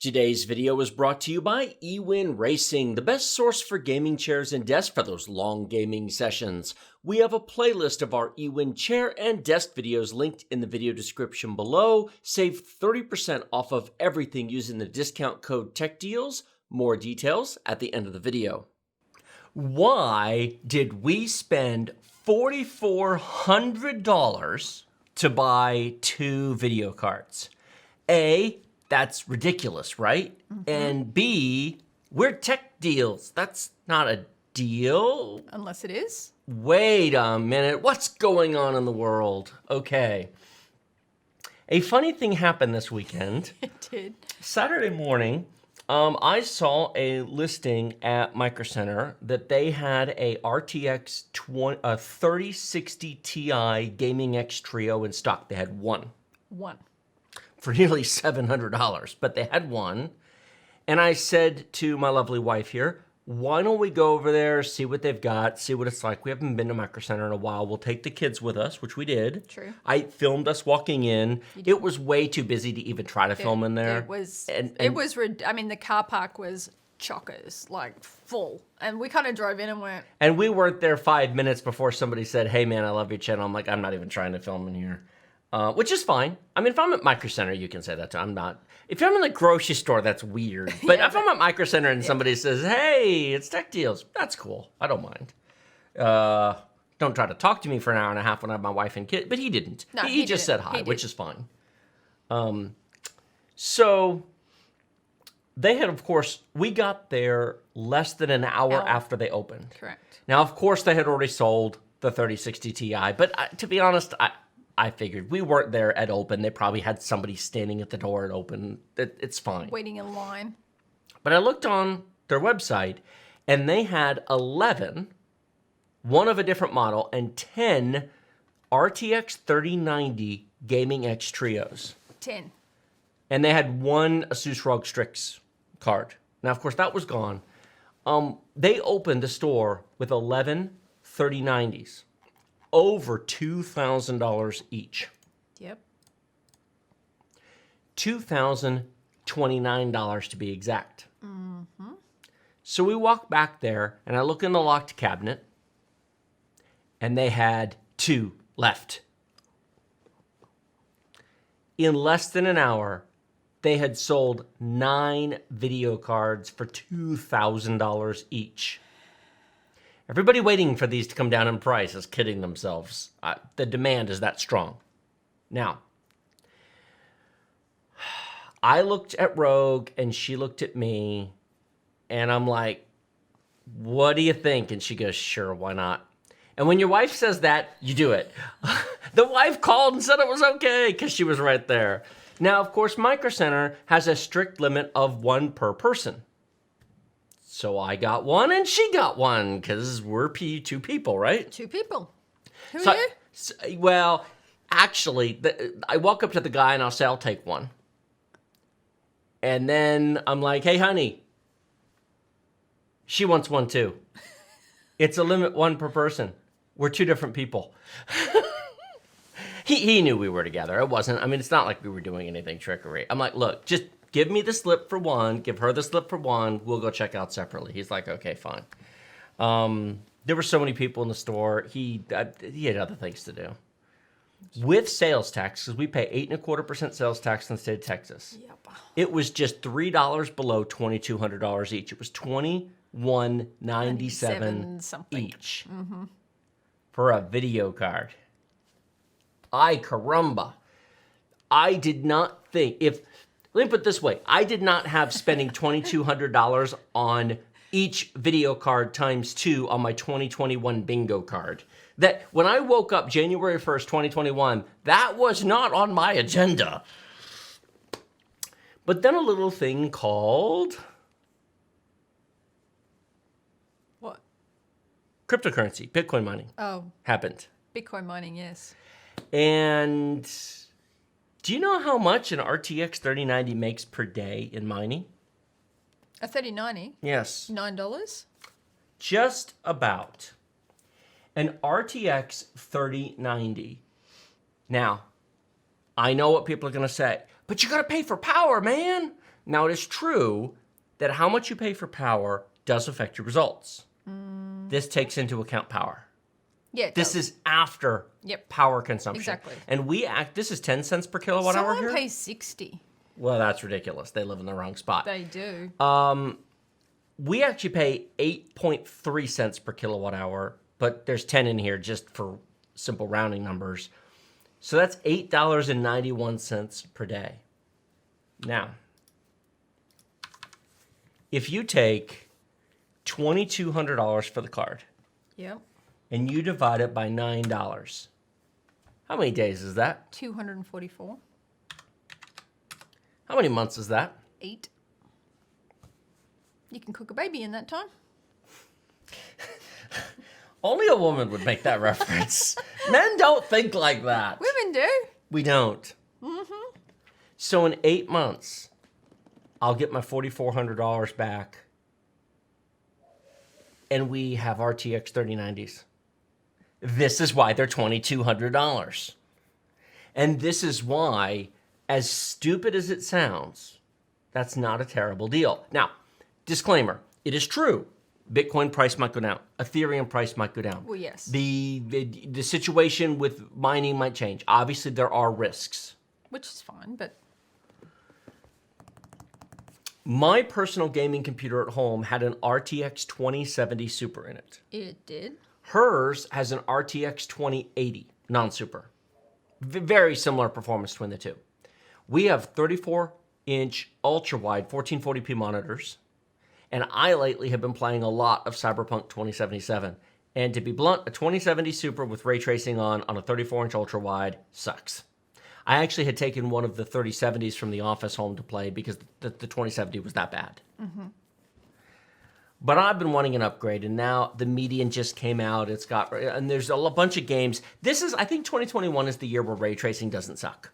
Today's video was brought to you by eWin Racing, the best source for gaming chairs and desks for those long gaming sessions. We have a playlist of our eWin chair and desk videos linked in the video description below. Save 30% off of everything using the discount code TechDeals. More details at the end of the video. Why did we spend $4,400 to buy 2 video cards? A, that's ridiculous, right? Mm-hmm. And B, we're tech deals. That's not a deal. Unless it is. Wait a minute. What's going on in the world? Okay. A funny thing happened this weekend. It did. Saturday morning, I saw a listing at Micro Center that they had a RTX 3060 Ti Gaming X Trio in stock. They had one. For nearly $700, but they had one. And I said to my lovely wife here, why don't we go over there, see what they've got, see what it's like. We haven't been to Micro Center in a while. We'll take the kids with us, which we did. True. I filmed us walking in. It was way too busy to even try to film in there. It was, I mean, the car park was chockers, like full. And we kind of drove in and went. And we weren't there 5 minutes before somebody said, hey man, I love your channel. I'm like, I'm not even trying to film in here. Which is fine. I mean, if I'm at Micro Center, you can say that too. I'm not. If I'm in the grocery store, that's weird. But if I'm at Micro Center and somebody says, hey, it's Tech Deals, that's cool. I don't mind. Don't try to talk to me for an hour and a half when I have my wife and kid. But he didn't. No, he just said hi, which is fine. So they had, of course, we got there less than an hour after they opened. Correct. Now, of course, they had already sold the 3060 Ti. But to be honest, I figured we weren't there at open. They probably had somebody standing at the door at open. It's fine. Waiting in line. But I looked on their website, and they had 11, one of a different model, and 10 RTX 3090 Gaming X Trios. 10. And they had one Asus ROG Strix card. Now, of course, that was gone. They opened the store with 11 3090s. Over $2,000 each. Yep. $2,029 to be exact. Mm-hmm. So we walk back there, and I look in the locked cabinet, and they had 2 left. In less than an hour, they had sold 9 video cards for $2,000 each. Everybody waiting for these to come down in price is kidding themselves. The demand is that strong. Now, I looked at Rogue and she looked at me and I'm like, what do you think? And she goes, sure, why not? And when your wife says that, you do it. The wife called and said it was okay because she was right there. Now, of course, Micro Center has a strict limit of 1 per person. So I got one and she got one because we're 2 people, right? 2 people. Who are you? Well, actually, I walk up to the guy and I'll say, I'll take one. And then I'm like, hey, honey, she wants one too. It's a limit 1 per person. We're 2 different people. He knew we were together. It wasn't, I mean, it's not like we were doing anything trickery. I'm like, look, just give me the slip for one, give her the slip for one, we'll go check out separately. He's like, okay, fine. There were so many people in the store, he had other things to do. With sales tax, because we pay 8.25% sales tax in the state of Texas. Yep. It was just $3 below $2,200 each. It was $21.97 each for a video card. Ay caramba. I did not think, let me put it this way. I did not have spending $2,200 on each video card times 2 on my 2021 bingo card. That when I woke up January 1st, 2021, that was not on my agenda. But then a little thing called... What? Cryptocurrency, Bitcoin mining. Oh. Happened. Bitcoin mining, yes. And... do you know how much an RTX 3090 makes per day in mining? A 3090? Yes. $9? Just about. An RTX 3090. Now, I know what people are going to say, but you got to pay for power, man. Now, it is true that how much you pay for power does affect your results. This takes into account power. Yeah, it This does. is after power consumption. Exactly. And this is 10 cents per kilowatt hour here? Someone pays 60. Well, that's ridiculous. They live in the wrong spot. They do. We actually pay 8.3 cents per kilowatt hour, but there's 10 in here just for simple rounding numbers. So that's $8.91 per day. Now, if you take $2,200 for the card Yep. and you divide it by $9, how many days is that? 244. How many months is that? 8. You can cook a baby in that time. Only a woman would make that reference. Men don't think like that. Women do. We don't. So in 8 months, I'll get my $4,400 back, and we have RTX 3090s. This is why they're $2,200. And this is why, as stupid as it sounds, that's not a terrible deal. Now, disclaimer, it is true. Bitcoin price might go down. Ethereum price might go down. Well, yes. The situation with mining might change. Obviously, there are risks. Which is fine, but... My personal gaming computer at home had an RTX 2070 Super in it. It did. Hers has an RTX 2080 non-super. Very similar performance between the two. We have 34-inch ultra-wide 1440p monitors, and I lately have been playing a lot of Cyberpunk 2077. And to be blunt, a 2070 Super with ray tracing on a 34-inch ultra-wide sucks. I actually had taken one of the 3070s from the office home to play because the 2070 was that bad. But I've been wanting an upgrade, and now the Median just came out. And there's a bunch of games. I think 2021 is the year where ray tracing doesn't suck.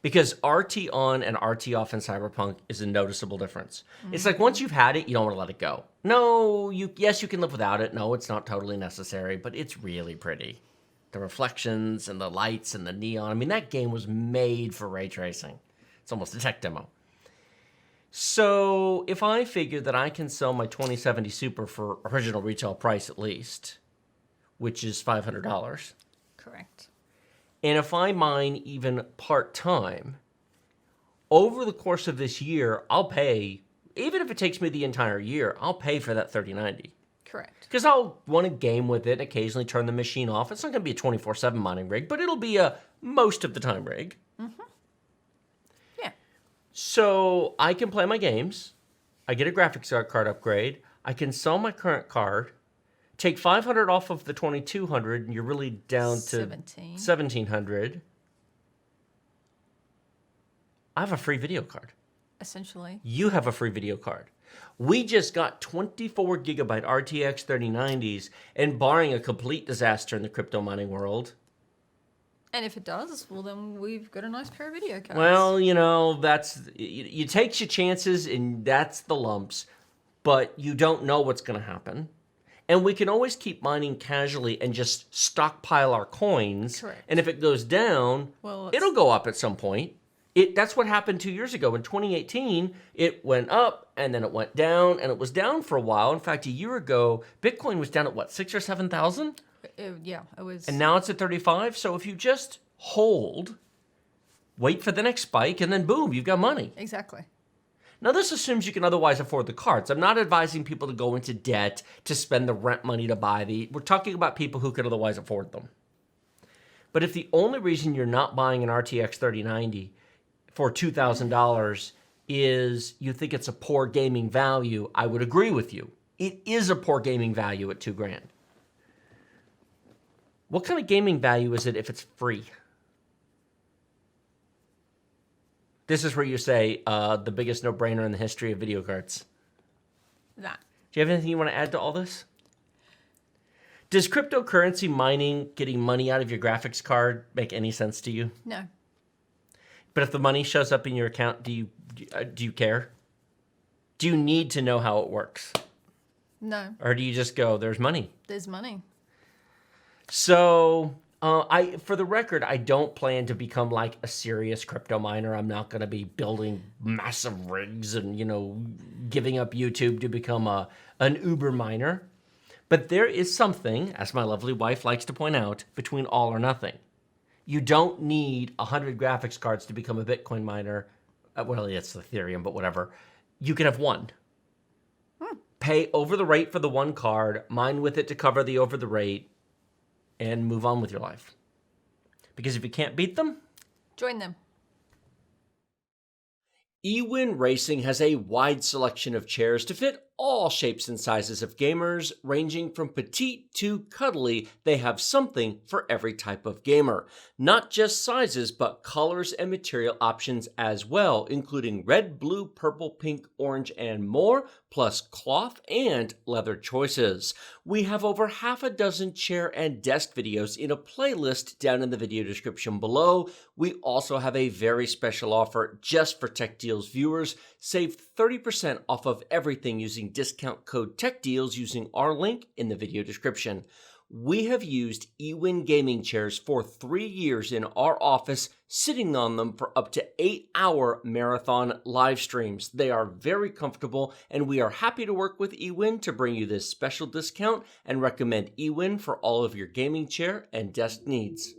Because RT on and RT off in Cyberpunk is a noticeable difference. It's like once you've had it, you don't want to let it go. No, yes, you can live without it. No, it's not totally necessary, but it's really pretty. The reflections and the lights and the neon. I mean, that game was made for ray tracing. It's almost a tech demo. So if I figure that I can sell my 2070 Super for original retail price at least, which is $500, Correct. and if I mine even part-time, over the course of this year, I'll pay, even if it takes me the entire year, I'll pay for that 3090. Correct. Because I'll want to game with it and occasionally turn the machine off. It's not going to be a 24/7 mining rig, but it'll be a most of the time rig. Yeah. So I can play my games. I get a graphics card upgrade. I can sell my current card, take $500 off of the 2200, and you're really down to 1700. I have a free video card. Essentially. You have a free video card. We just got 24 gigabyte RTX 3090s, and barring a complete disaster in the crypto mining world. And if it does, well, then we've got a nice pair of video cards. Well, you take your chances, and that's the lumps, but you don't know what's going to happen. And we can always keep mining casually and just stockpile our coins. Correct. And if it goes down, it'll go up at some point. That's what happened 2 years ago. In 2018, it went up, and then it went down, and it was down for a while. In fact, a year ago, Bitcoin was down at, what, 6,000 or 7,000? Yeah, it was. And now it's at 35. So if you just hold, wait for the next spike, and then boom, you've got money. Exactly. Now, this assumes you can otherwise afford the cards. I'm not advising people to go into debt to spend the rent money to buy We're talking about people who could otherwise afford them. But if the only reason you're not buying an RTX 3090 for $2,000 is you think it's a poor gaming value, I would agree with you. It is a poor gaming value at $2,000. What kind of gaming value is it if it's free? This is where you say the biggest no-brainer in the history of video cards. That. Do you have anything you want to add to all this? Does cryptocurrency mining, getting money out of your graphics card, make any sense to you? No. But if the money shows up in your account, do you care? Do you need to know how it works? No. Or do you just go, there's money? There's money. So For the record, I don't plan to become like a serious crypto miner. I'm not going to be building massive rigs and, giving up YouTube to become an Uber miner. But there is something, as my lovely wife likes to point out, between all or nothing. You don't need 100 graphics cards to become a Bitcoin miner. Well, it's Ethereum, but whatever. You can have one. Pay over the rate for the one card, mine with it to cover the over the rate, and move on with your life. Because if you can't beat them, Join them. eWin Racing has a wide selection of chairs to fit all shapes and sizes of gamers, ranging from petite to cuddly. They have something for every type of gamer. Not just sizes, but colors and material options as well, including red, blue, purple, pink, orange, and more, plus cloth and leather choices. We have over half a dozen chair and desk videos in a playlist down in the video description below. We also have a very special offer just for Tech Deals viewers. Save 30% off of everything using discount code TechDeals using our link in the video description. We have used eWin gaming chairs for 3 years in our office, sitting on them for up to 8-hour marathon live streams. They are very comfortable, and we are happy to work with eWin to bring you this special discount and recommend eWin for all of your gaming chair and desk needs.